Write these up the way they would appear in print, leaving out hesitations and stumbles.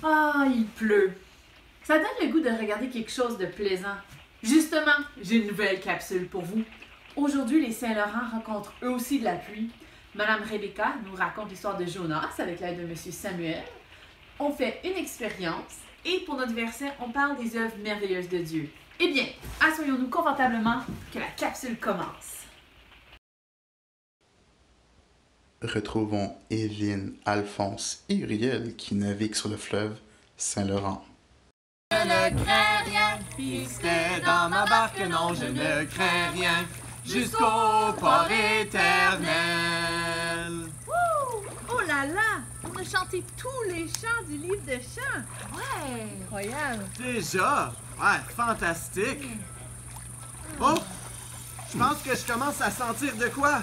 Ah, il pleut. Ça donne le goût de regarder quelque chose de plaisant. Justement, j'ai une nouvelle capsule pour vous. Aujourd'hui, les Saint-Laurent rencontrent eux aussi de la pluie. Madame Rebecca nous raconte l'histoire de Jonas avec l'aide de Monsieur Samuel. On fait une expérience et pour notre verset, on parle des œuvres merveilleuses de Dieu. Eh bien, asseyons-nous confortablement que la capsule commence. Retrouvons Évelyne, Alphonse et Uriel qui naviguent sur le fleuve Saint-Laurent. Je ne crains rien, Christ est dans ma barque, non, je ne crains rien, jusqu'au port éternel. Wouh! Oh là là! On a chanté tous les chants du livre de chants! Ouais! Incroyable! Déjà? Ouais, fantastique. Oh! Je pense que je commence à sentir de quoi?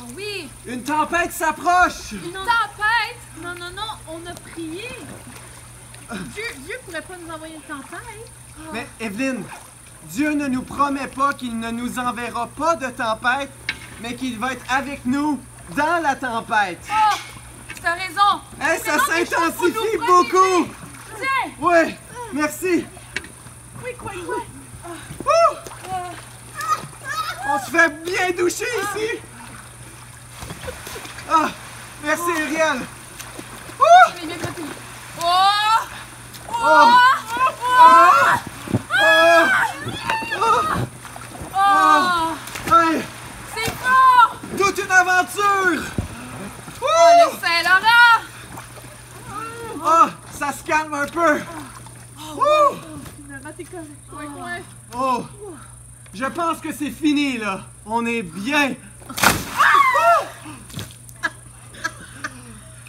Oh oui! Une tempête s'approche! Une tempête! Non, non, non, on a prié! Dieu pourrait pas nous envoyer une tempête? Mais Evelyne, Dieu ne nous promet pas qu'il ne nous enverra pas de tempête, mais qu'il va être avec nous dans la tempête. Oh! T'as raison! Hey, ça Vraiment quelque chose pour s'intensifie nous beaucoup! protéger. Tiens! Oui, merci. Oui, quoi? Ouh! On se fait bien doucher ici. Ah, merci Uriel. Ouh! Mais bien côté. Oh! Oh! Ah! Ah! Ah! Oh! Hey, C'est fort! toute une aventure! Oh, Ouh! le Saint-Laurent! Ah, ça se calme un peu. Ouh! Finalement, t'es correct. Ouais, ouais. Oh! Je pense que c'est fini, là. On est bien.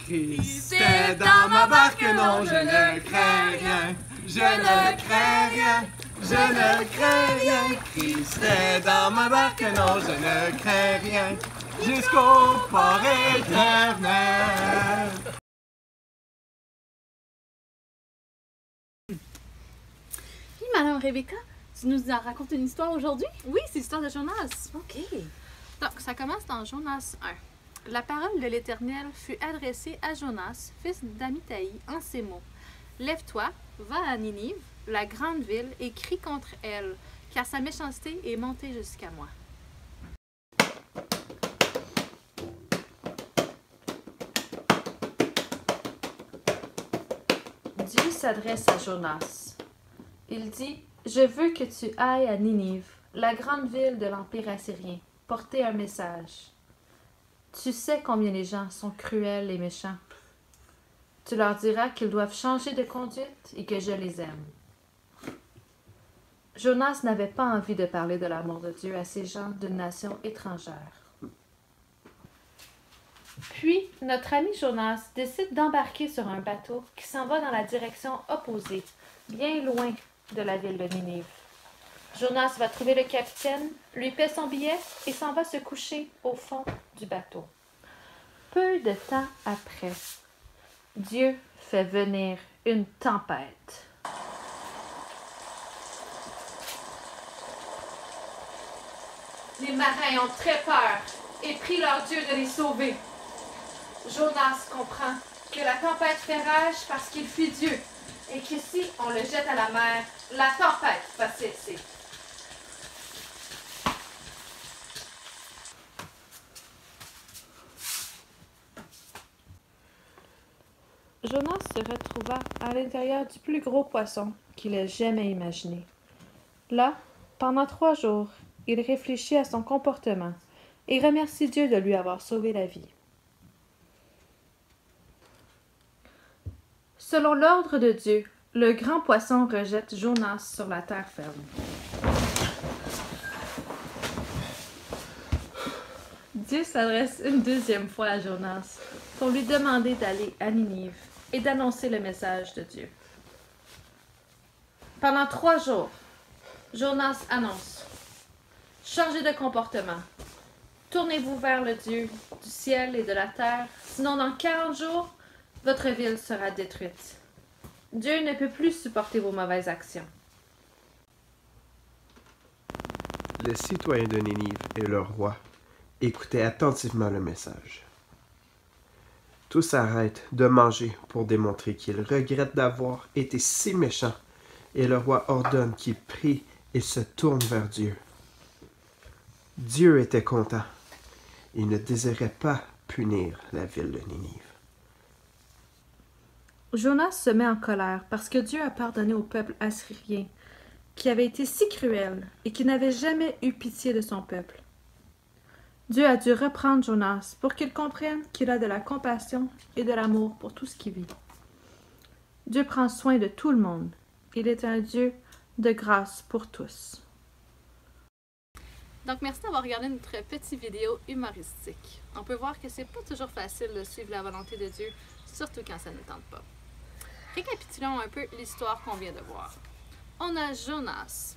Christ est dans ma barque, non, je ne crains rien. Je ne crains rien. Je ne crains rien. Christ est dans ma barque, non, je ne crains rien. Jusqu'au port éternel. Puis, Madame Rebecca, tu nous as raconté une histoire aujourd'hui? Oui, c'est l'histoire de Jonas. OK. Donc, ça commence dans Jonas 1. La parole de l'Éternel fut adressée à Jonas, fils d'Amithaï, en ces mots. Lève-toi, va à Ninive, la grande ville, et crie contre elle, car sa méchanceté est montée jusqu'à moi. Dieu s'adresse à Jonas. Il dit, « Je veux que tu ailles à Ninive, la grande ville de l'Empire assyrien, porter un message. Tu sais combien les gens sont cruels et méchants. Tu leur diras qu'ils doivent changer de conduite et que je les aime. » Jonas n'avait pas envie de parler de l'amour de Dieu à ces gens d'une nation étrangère. Puis, notre ami Jonas décide d'embarquer sur un bateau qui s'en va dans la direction opposée, bien loin de la ville de Ninive. Jonas va trouver le capitaine, lui paie son billet et s'en va se coucher au fond du bateau. Peu de temps après, Dieu fait venir une tempête. Les marins ont très peur et prient leur Dieu de les sauver. Jonas comprend que la tempête fait rage parce qu'il fuit Dieu et que si on le jette à la mer, la tempête va cesser. Jonas se retrouva à l'intérieur du plus gros poisson qu'il ait jamais imaginé. Là, pendant 3 jours, il réfléchit à son comportement et remercie Dieu de lui avoir sauvé la vie. Selon l'ordre de Dieu, le grand poisson rejette Jonas sur la terre ferme. Dieu s'adresse une deuxième fois à Jonas pour lui demander d'aller à Ninive et d'annoncer le message de Dieu. Pendant 3 jours, Jonas annonce: « Changez de comportement. Tournez-vous vers le Dieu du ciel et de la terre, sinon dans 40 jours, votre ville sera détruite. Dieu ne peut plus supporter vos mauvaises actions. » Les citoyens de Ninive et leur roi écoutaient attentivement le message. Tous arrêtent de manger pour démontrer qu'ils regrettent d'avoir été si méchants, et le roi ordonne qu'ils prient et se tournent vers Dieu. Dieu était content. Il ne désirait pas punir la ville de Ninive. Jonas se met en colère parce que Dieu a pardonné au peuple assyrien, qui avait été si cruel et qui n'avait jamais eu pitié de son peuple. Dieu a dû reprendre Jonas pour qu'il comprenne qu'il a de la compassion et de l'amour pour tout ce qui vit. Dieu prend soin de tout le monde. Il est un Dieu de grâce pour tous. Donc, merci d'avoir regardé notre petite vidéo humoristique. On peut voir que c'est pas toujours facile de suivre la volonté de Dieu, surtout quand ça ne tente pas. Récapitulons un peu l'histoire qu'on vient de voir. On a Jonas,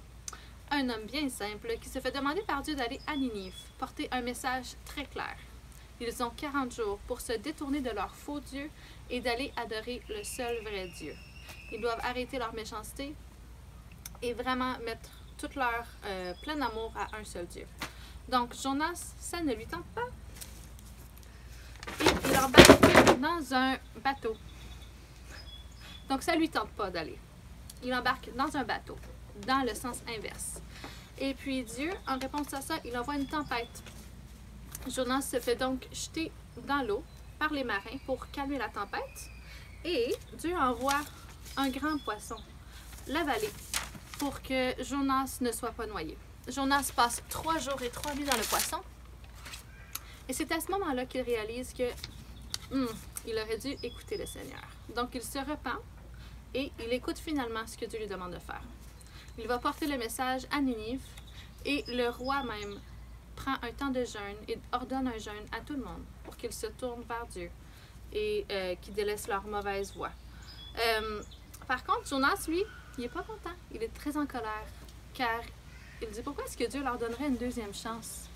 un homme bien simple qui se fait demander par Dieu d'aller à Ninive, porter un message très clair. Ils ont 40 jours pour se détourner de leur faux Dieu et d'aller adorer le seul vrai Dieu. Ils doivent arrêter leur méchanceté et vraiment mettre tout leur plein amour à un seul Dieu. Donc, Jonas, ça ne lui tente pas. Et il embarque dans un bateau. Donc, ça ne lui tente pas d'aller. Il embarque dans un bateau, dans le sens inverse. Et puis Dieu, en réponse à ça, il envoie une tempête. Jonas se fait donc jeter dans l'eau par les marins pour calmer la tempête. Et Dieu envoie un grand poisson l'avaler pour que Jonas ne soit pas noyé. Jonas passe 3 jours et 3 nuits dans le poisson. Et c'est à ce moment-là qu'il réalise que il aurait dû écouter le Seigneur. Donc il se repent et il écoute finalement ce que Dieu lui demande de faire. Il va porter le message à Ninive et le roi même prend un temps de jeûne et ordonne un jeûne à tout le monde pour qu'ils se tournent vers Dieu et qu'ils délaissent leur mauvaise voie. Par contre, Jonas, lui, il n'est pas content. Il est très en colère car il dit pourquoi est-ce que Dieu leur donnerait une deuxième chance?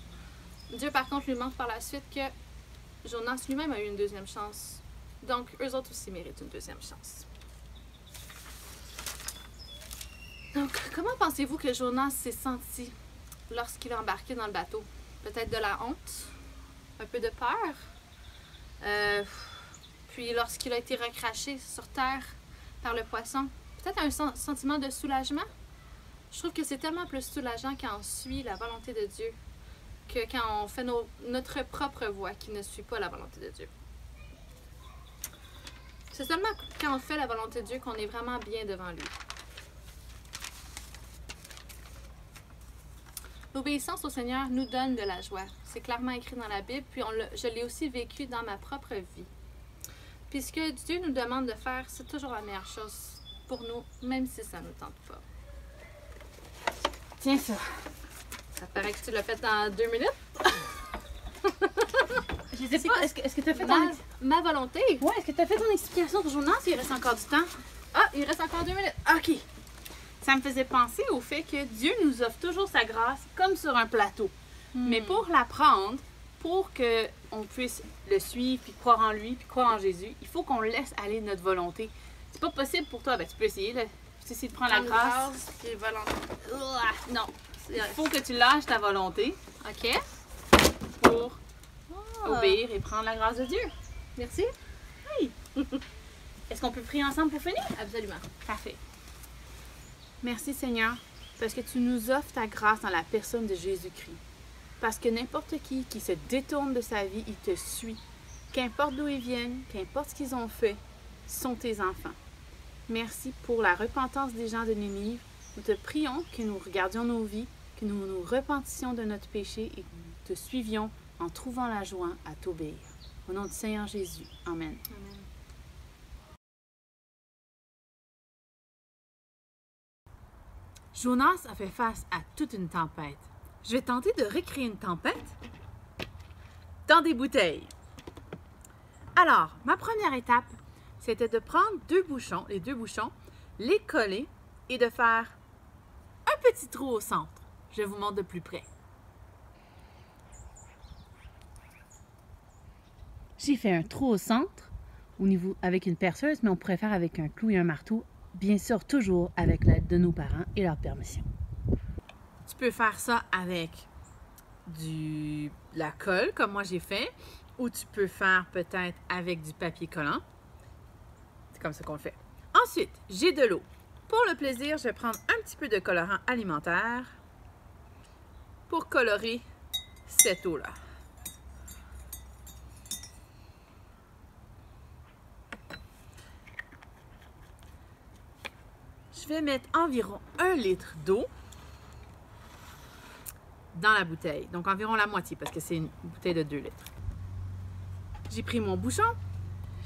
Dieu, par contre, lui montre par la suite que Jonas lui-même a eu une deuxième chance. Donc, eux autres aussi méritent une deuxième chance. Donc, comment pensez-vous que Jonas s'est senti lorsqu'il a embarqué dans le bateau? Peut-être de la honte? Un peu de peur? Puis, lorsqu'il a été recraché sur terre par le poisson, peut-être un sentiment de soulagement? Je trouve que c'est tellement plus soulageant quand on suit la volonté de Dieu que quand on fait notre propre voie qui ne suit pas la volonté de Dieu. C'est seulement quand on fait la volonté de Dieu qu'on est vraiment bien devant lui. L'obéissance au Seigneur nous donne de la joie. C'est clairement écrit dans la Bible, puis je l'ai aussi vécu dans ma propre vie. Puis ce que Dieu nous demande de faire, c'est toujours la meilleure chose pour nous, même si ça ne nous tente pas. Tiens ça. Ça paraît que tu l'as fait dans 2 minutes. Je sais pas, est-ce que tu as fait Ma volonté? Ouais, est-ce que tu as fait ton explication pour Jonas? Il reste encore du temps. Ah, il reste encore 2 minutes. OK. Ça me faisait penser au fait que Dieu nous offre toujours sa grâce comme sur un plateau. Mais pour la prendre, pour qu'on puisse le suivre, puis croire en lui, puis croire en Jésus, il faut qu'on laisse aller notre volonté. C'est pas possible pour toi, ben tu peux essayer, là. Tu peux essayer de prendre la grâce. Puis volonté. Non. Il faut que tu lâches ta volonté. OK. Pour obéir et prendre la grâce de Dieu. Merci. Oui. Est-ce qu'on peut prier ensemble pour finir? Absolument. Parfait. Merci Seigneur, parce que tu nous offres ta grâce dans la personne de Jésus-Christ. Parce que n'importe qui se détourne de sa vie, il te suit. Qu'importe d'où ils viennent, qu'importe ce qu'ils ont fait, sont tes enfants. Merci pour la repentance des gens de Ninive. Nous te prions que nous regardions nos vies, que nous nous repentissions de notre péché et que nous te suivions en trouvant la joie à t'obéir. Au nom du Seigneur Jésus. Amen. Amen. Jonas a fait face à toute une tempête. Je vais tenter de recréer une tempête dans des bouteilles. Alors, ma première étape, c'était de prendre les deux bouchons, les coller et de faire un petit trou au centre. Je vous montre de plus près. J'ai fait un trou au centre avec une perceuse, mais on pourrait faire avec un clou et un marteau. Bien sûr, toujours avec l'aide de nos parents et leur permission. Tu peux faire ça avec la colle, comme moi j'ai fait, ou tu peux faire peut-être avec du papier collant. C'est comme ça qu'on le fait. Ensuite, j'ai de l'eau. Pour le plaisir, je vais prendre un petit peu de colorant alimentaire pour colorer cette eau-là. Je vais mettre environ 1 litre d'eau dans la bouteille. Donc environ la moitié parce que c'est une bouteille de 2 litres. J'ai pris mon bouchon,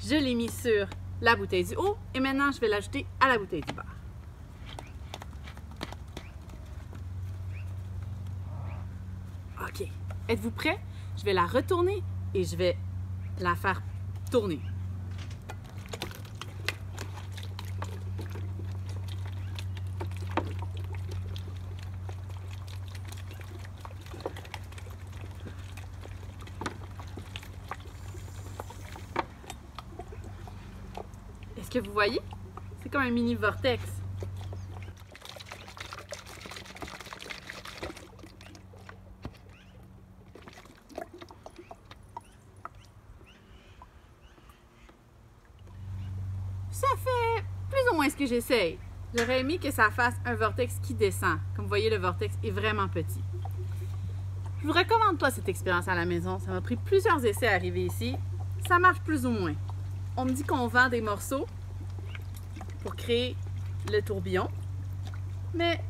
je l'ai mis sur la bouteille du haut et maintenant je vais l'ajouter à la bouteille du bas. OK. Êtes-vous prêts? Je vais la retourner et je vais la faire tourner. Est-ce que vous voyez? C'est comme un mini vortex. Ça fait plus ou moins ce que j'essaye. J'aurais aimé que ça fasse un vortex qui descend. Comme vous voyez, le vortex est vraiment petit. Je vous recommande pas cette expérience à la maison. Ça m'a pris plusieurs essais à arriver ici. Ça marche plus ou moins. On me dit qu'on vend des morceaux pour créer le tourbillon. Mais,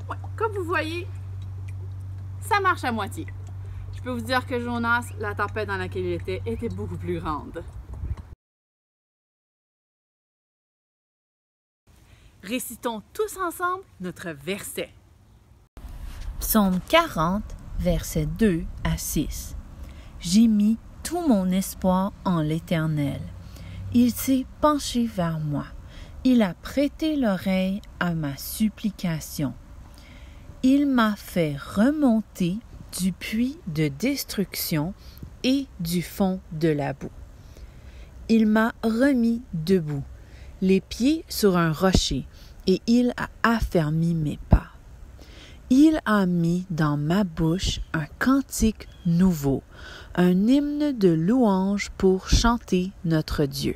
ouais, comme vous voyez, ça marche à moitié. Je peux vous dire que Jonas, la tempête dans laquelle il était beaucoup plus grande. Récitons tous ensemble notre verset. Psaume 40, versets 2 à 6. J'ai mis tout mon espoir en l'Éternel. Il s'est penché vers moi. Il a prêté l'oreille à ma supplication. Il m'a fait remonter du puits de destruction et du fond de la boue. Il m'a remis debout, les pieds sur un rocher, et il a affermi mes pas. Il a mis dans ma bouche un cantique nouveau, un hymne de louange pour chanter notre Dieu.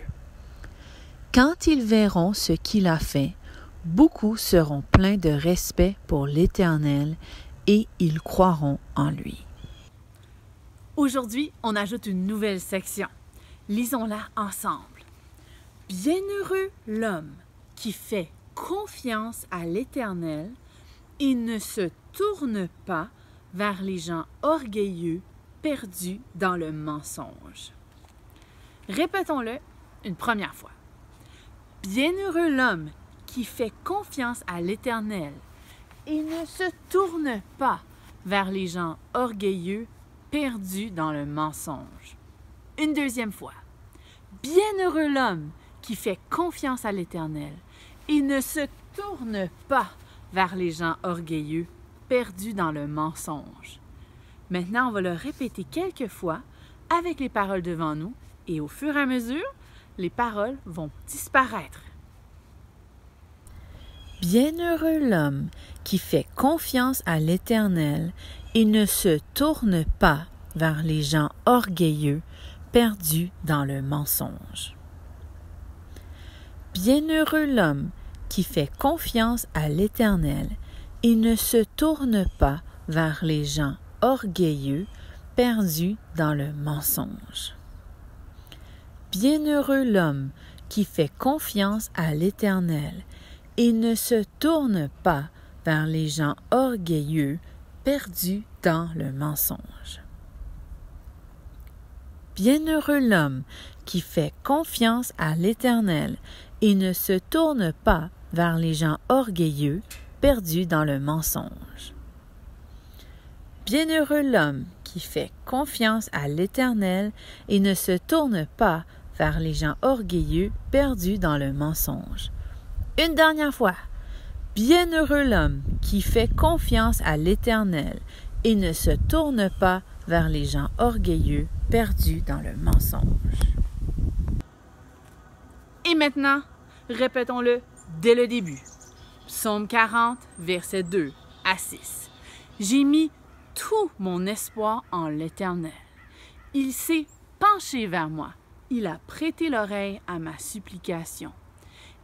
Quand ils verront ce qu'il a fait, beaucoup seront pleins de respect pour l'Éternel et ils croiront en lui. Aujourd'hui, on ajoute une nouvelle section. Lisons-la ensemble. Bienheureux l'homme qui fait confiance à l'Éternel et ne se tourne pas vers les gens orgueilleux perdus dans le mensonge. Répétons-le une première fois. Bienheureux l'homme qui fait confiance à l'Éternel et ne se tourne pas vers les gens orgueilleux perdus dans le mensonge. Une deuxième fois. Bienheureux l'homme qui fait confiance à l'Éternel et ne se tourne pas vers les gens orgueilleux perdus dans le mensonge. Maintenant, on va le répéter quelques fois avec les paroles devant nous et au fur et à mesure, les paroles vont disparaître. Bienheureux l'homme qui fait confiance à l'Éternel et ne se tourne pas vers les gens orgueilleux perdus dans le mensonge. Bienheureux l'homme qui fait confiance à l'Éternel et ne se tourne pas vers les gens orgueilleux perdus dans le mensonge. Bienheureux l'homme qui fait confiance à l'Éternel et ne se tourne pas vers les gens orgueilleux perdus dans le mensonge. Bienheureux l'homme qui fait confiance à l'Éternel et ne se tourne pas vers les gens orgueilleux perdus dans le mensonge. Bienheureux l'homme qui fait confiance à l'Éternel et ne se tourne pas vers les gens orgueilleux perdus dans le mensonge. Une dernière fois. Bienheureux l'homme qui fait confiance à l'Éternel et ne se tourne pas vers les gens orgueilleux perdus dans le mensonge. Et maintenant, répétons-le dès le début. Psaume 40, versets 2 à 6. J'ai mis tout mon espoir en l'Éternel. Il s'est penché vers moi. Il a prêté l'oreille à ma supplication.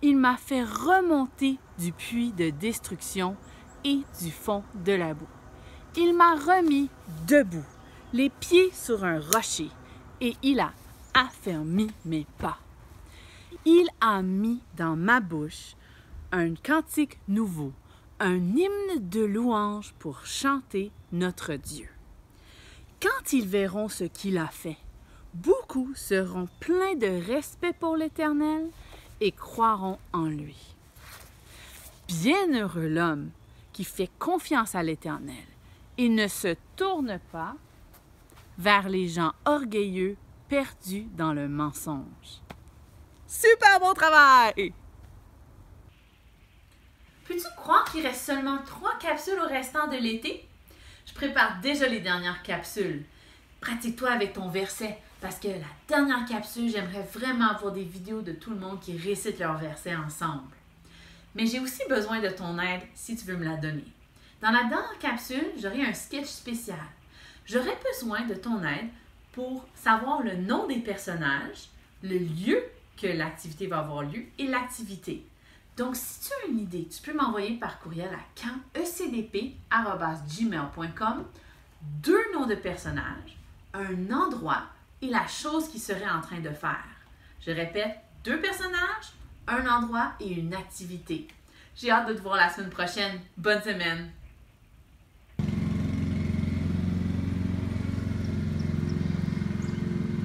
Il m'a fait remonter du puits de destruction et du fond de la boue. Il m'a remis debout, les pieds sur un rocher, et il a affermi mes pas. Il a mis dans ma bouche un cantique nouveau, un hymne de louange pour chanter notre Dieu. Quand ils verront ce qu'il a fait, beaucoup seront pleins de respect pour l'Éternel et croiront en lui. Bienheureux l'homme qui fait confiance à l'Éternel et ne se tourne pas vers les gens orgueilleux perdus dans le mensonge. Super bon travail! Peux-tu croire qu'il reste seulement 3 capsules au restant de l'été? Je prépare déjà les dernières capsules. Pratique-toi avec ton verset, parce que la dernière capsule, j'aimerais vraiment avoir des vidéos de tout le monde qui récite leur verset ensemble. Mais j'ai aussi besoin de ton aide si tu veux me la donner. Dans la dernière capsule, j'aurai un sketch spécial. J'aurai besoin de ton aide pour savoir le nom des personnages, le lieu que l'activité va avoir lieu et l'activité. Donc, si tu as une idée, tu peux m'envoyer par courriel à camp.ecdp@gmail.com 2 noms de personnages, un endroit et la chose qu'il serait en train de faire. Je répète, 2 personnages, un endroit et une activité. J'ai hâte de te voir la semaine prochaine. Bonne semaine!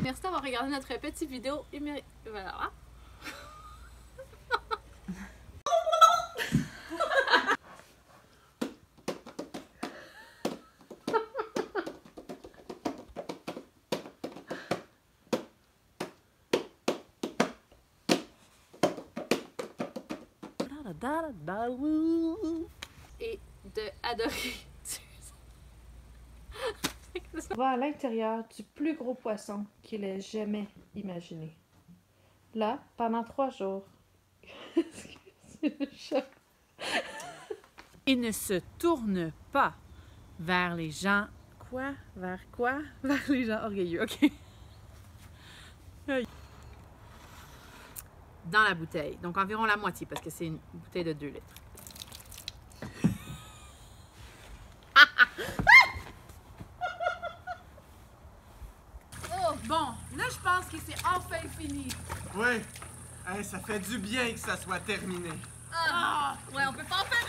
Merci d'avoir regardé notre petite vidéo. Voilà. Et de adorer. On va à l'intérieur du plus gros poisson qu'il ait jamais imaginé. Là, pendant 3 jours. C'est le choc. Et ne se tourne pas vers les gens... Quoi? Vers quoi? Vers les gens orgueilleux, OK? Dans la bouteille. Donc environ la moitié, parce que c'est une bouteille de 2 litres. Oh, bon, là je pense que c'est enfin fini. Oui. Hey, ça fait du bien que ça soit terminé. Ouais, on peut pas en faire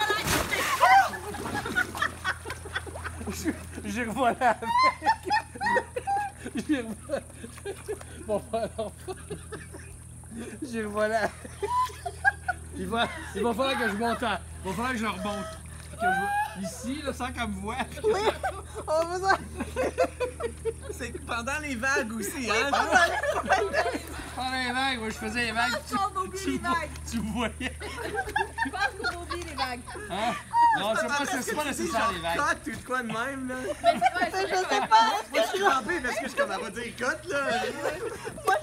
J'y revoilà avec. J'y revoilà. Bon, alors. J'y revoilà. Il va falloir que je monte à... Il va falloir que je remonte. Ici, là, sans qu'elle me voie. Oui, on va ça. C'est pendant les vagues aussi, hein? Pendant les vagues, moi je faisais les vagues. Tu me voyais. Je pense qu'on oublie les vagues. Hein? Non, c'est pas nécessaire les vagues. Cote ou de quoi de même, là? Je sais pas. Moi, je suis trempé parce que je suis comme, elle va dire cote, là. Moi,